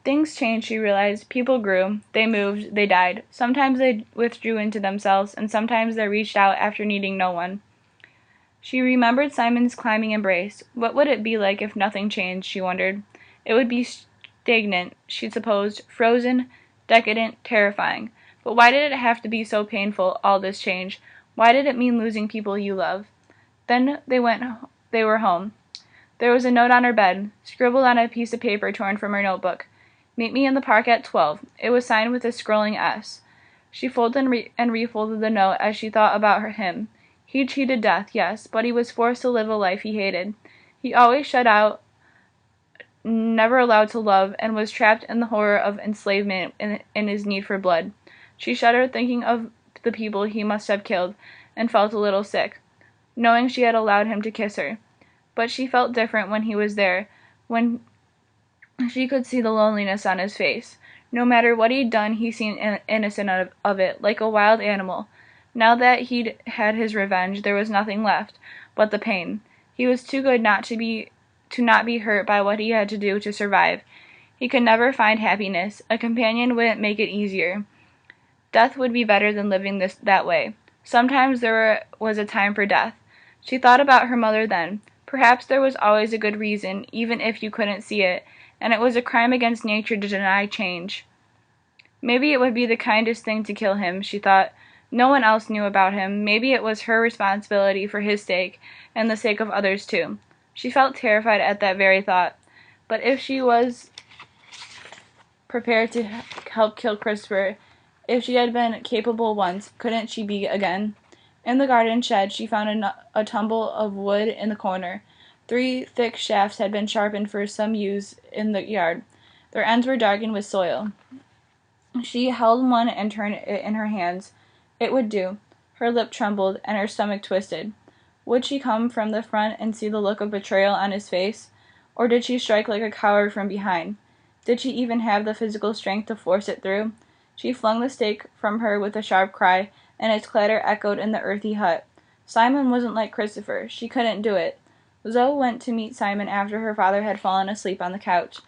Things changed, she realized. People grew. They moved. They died. Sometimes they withdrew into themselves, and sometimes they reached out after needing no one. She remembered Simon's climbing embrace. What would it be like if nothing changed, she wondered. It would be stagnant, she supposed, frozen, decadent, terrifying. But why did it have to be so painful, all this change? Why did it mean losing people you love? Then they were home. There was a note on her bed, scribbled on a piece of paper torn from her notebook. Meet me in the park at 12. It was signed with a scrolling S. She folded and refolded the note as she thought about him. He cheated death, yes, but he was forced to live a life he hated. He always shut out, never allowed to love, and was trapped in the horror of enslavement in his need for blood. She shuddered thinking of the people he must have killed, and felt a little sick, knowing she had allowed him to kiss her. But she felt different when he was there, when she could see the loneliness on his face. No matter what he'd done, he seemed innocent of it, like a wild animal. Now that he'd had his revenge, there was nothing left but the pain. He was too good to not be hurt by what he had to do to survive. He could never find happiness. A companion wouldn't make it easier. Death would be better than living that way. Sometimes was a time for death. She thought about her mother then. Perhaps there was always a good reason, even if you couldn't see it, and it was a crime against nature to deny change. Maybe it would be the kindest thing to kill him, she thought. No one else knew about him. Maybe it was her responsibility for his sake, and the sake of others too. She felt terrified at that very thought. But if she was prepared to help kill Christopher, if she had been capable once, couldn't she be again? In the garden shed, she found a tumble of wood in the corner. 3 thick shafts had been sharpened for some use in the yard. Their ends were darkened with soil. She held one and turned it in her hands. It would do. Her lip trembled, and her stomach twisted. Would she come from the front and see the look of betrayal on his face? Or did she strike like a coward from behind? Did she even have the physical strength to force it through? She flung the stake from her with a sharp cry, and its clatter echoed in the earthy hut. Simon wasn't like Christopher. She couldn't do it. Zoe went to meet Simon after her father had fallen asleep on the couch.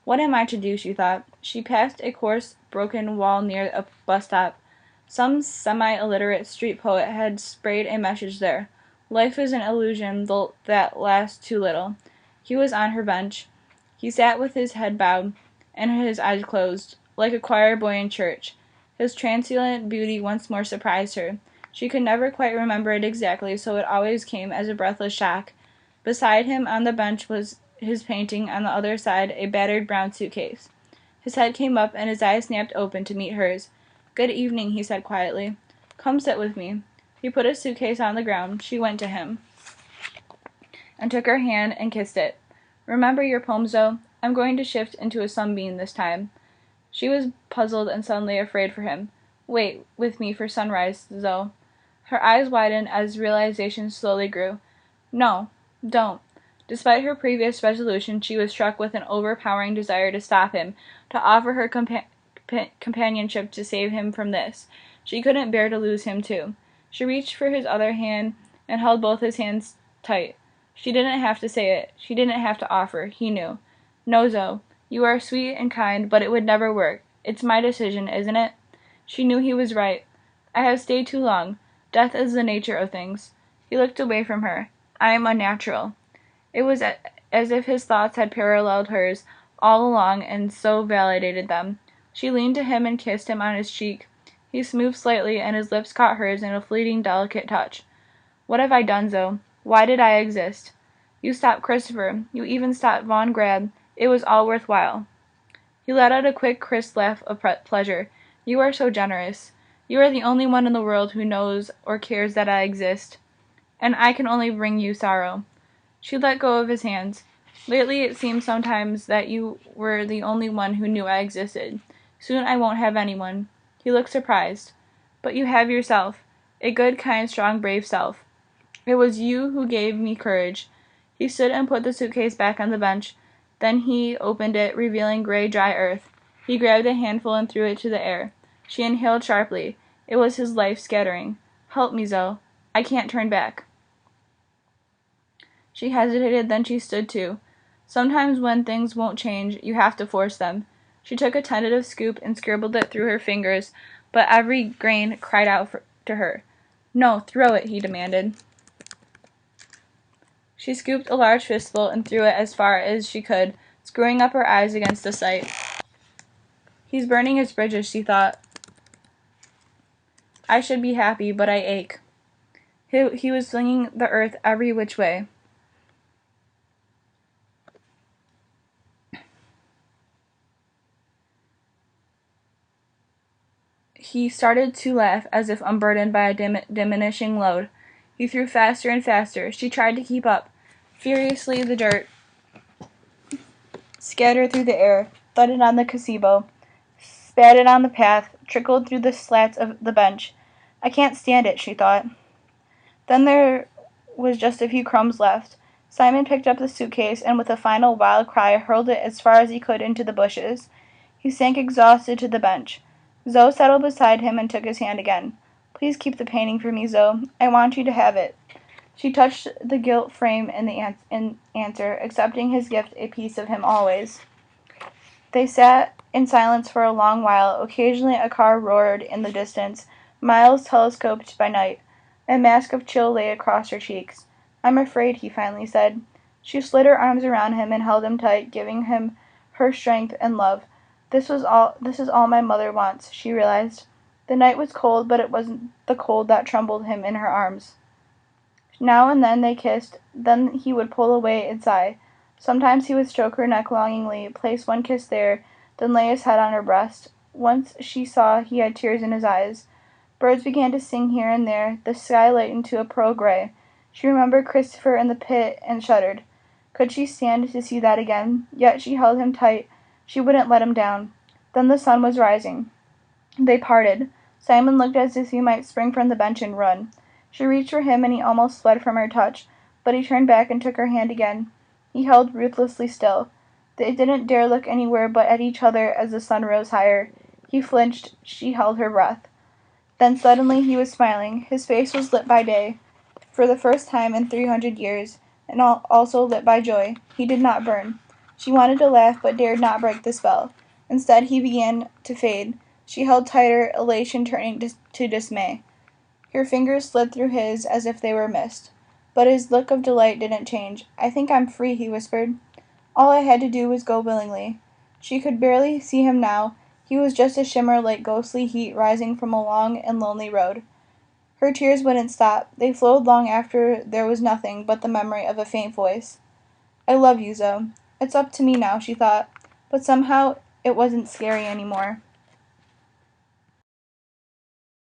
What am I to do, she thought. She passed a coarse, broken wall near a bus stop. Some semi-illiterate street poet had sprayed a message there. Life is an illusion that lasts too little. He was on her bench. He sat with his head bowed and his eyes closed, like a choir boy in church. His transient beauty once more surprised her. She could never quite remember it exactly, so it always came as a breathless shock. Beside him on the bench was his painting, on the other side a battered brown suitcase. His head came up and his eyes snapped open to meet hers. "Good evening," he said quietly. "Come sit with me." He put his suitcase on the ground. She went to him and took her hand and kissed it. "Remember your poem, Zoe? I'm going to shift into a sunbeam this time." She was puzzled and suddenly afraid for him. "Wait with me for sunrise, Zoe." Her eyes widened as realization slowly grew. "No, don't." Despite her previous resolution, she was struck with an overpowering desire to stop him, to offer her companionship to save him from this. She couldn't bear to lose him too. She reached for his other hand and held both his hands tight. She didn't have to say it. She didn't have to offer. He knew. "No, Zoe. You are sweet and kind, but it would never work. It's my decision, isn't it?" She knew he was right. "I have stayed too long. Death is the nature of things." He looked away from her. "I am unnatural." It was as if his thoughts had paralleled hers all along and so validated them. She leaned to him and kissed him on his cheek. He smoothed slightly, and his lips caught hers in a fleeting, delicate touch. "What have I done, Zoe? Why did I exist?" "You stopped Christopher. You even stopped Von Grab. It was all worthwhile." He let out a quick, crisp laugh of pleasure. "You are so generous. You are the only one in the world who knows or cares that I exist. And I can only bring you sorrow." She let go of his hands. "Lately it seems sometimes that you were the only one who knew I existed. Soon I won't have anyone." He looked surprised. "But you have yourself. A good, kind, strong, brave self. It was you who gave me courage." He stood and put the suitcase back on the bench. Then he opened it, revealing gray, dry earth. He grabbed a handful and threw it to the air. She inhaled sharply. It was his life scattering. "Help me, Zoe. I can't turn back." She hesitated, then she stood too. "Sometimes when things won't change, you have to force them." She took a tentative scoop and scribbled it through her fingers, but every grain cried out to her. "No, throw it," he demanded. She scooped a large fistful and threw it as far as she could, screwing up her eyes against the sight. "He's burning his bridges," she thought. "I should be happy, but I ache." He was flinging the earth every which way. He started to laugh as if unburdened by a diminishing load. He threw faster and faster. She tried to keep up. Furiously, the dirt scattered through the air, thudded on the gazebo, spattered on the path, trickled through the slats of the bench. "I can't stand it," she thought. Then there was just a few crumbs left. Simon picked up the suitcase and with a final wild cry hurled it as far as he could into the bushes. He sank exhausted to the bench. Zoe settled beside him and took his hand again. "Please keep the painting for me, Zoe. I want you to have it." She touched the gilt frame in answer, accepting his gift, a piece of him always. They sat in silence for a long while. Occasionally a car roared in the distance, miles telescoped by night. A mask of chill lay across her cheeks. "I'm afraid," he finally said. She slid her arms around him and held him tight, giving him her strength and love. This is all my mother wants, she realized. The night was cold, but it wasn't the cold that trembled him in her arms. Now and then they kissed, then he would pull away and sigh. Sometimes he would stroke her neck longingly, place one kiss there, then lay his head on her breast. Once she saw he had tears in his eyes. Birds began to sing here and there, the sky lightened to a pearl gray. She remembered Christopher in the pit and shuddered. Could she stand to see that again? Yet she held him tight. She wouldn't let him down. Then the sun was rising. They parted. Simon looked as if he might spring from the bench and run. She reached for him and he almost fled from her touch, but he turned back and took her hand again. He held ruthlessly still. They didn't dare look anywhere but at each other as the sun rose higher. He flinched. She held her breath. Then suddenly he was smiling. His face was lit by day, for the first time in 300 years, and also lit by joy. He did not burn. She wanted to laugh, but dared not break the spell. Instead, he began to fade. She held tighter, elation turning to dismay. Her fingers slid through his as if they were mist. But his look of delight didn't change. "I think I'm free," he whispered. "All I had to do was go willingly." She could barely see him now. He was just a shimmer like ghostly heat rising from a long and lonely road. Her tears wouldn't stop. They flowed long after there was nothing but the memory of a faint voice. "I love you, Zoe. It's up to me now," she thought. But somehow it wasn't scary anymore.